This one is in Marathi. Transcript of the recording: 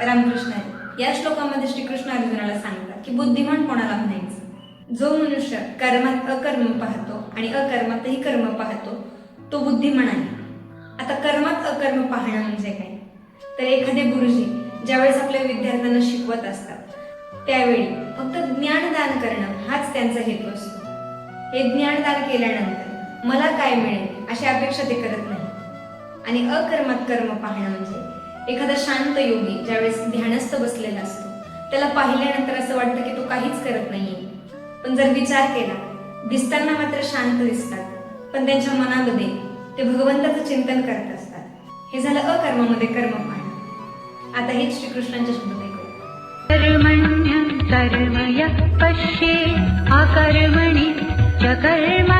रामकृष्ण हरी. या श्लोकामध्ये श्रीकृष्ण अर्जुनाला सांगतात की बुद्धिमान कोणाला म्हणायचं? जो मनुष्य कर्मात अकर्म पाहतो आणि अकर्मातही कर्म पाहतो तो बुद्धिमान आहे. आता कर्मात अकर्म पाहणं म्हणजे काय? तर एखादे गुरुजी ज्यावेळेस आपल्या विद्यार्थ्यांना शिकवत असतात त्यावेळी फक्त ज्ञानदान करणं हाच त्यांचा हेतू असतो. हे ज्ञानदान केल्यानंतर मला काय मिळेल अशी अपेक्षा ते करत नाही. आणि अकर्मात कर्म पाहणं म्हणजे एखादा शांत योगी ज्यावेळेस ध्यानस्थ बसलेला असतो त्याला पाहिल्यानंतर असं वाटतं की तो काहीच करत नाहीये, पण जर विचार केला दिसताना मात्र शांत दिसतात पण त्यांच्या मनामध्ये ते भगवंताचं चिंतन करत असतात. हे झालं अकर्मामध्ये कर्म पाहणं. आता हेच श्रीकृष्णांच्या शब्दात ऐकूया. कर्मण्यं कर्म यः पश्येत् अकर्मणि च कर्म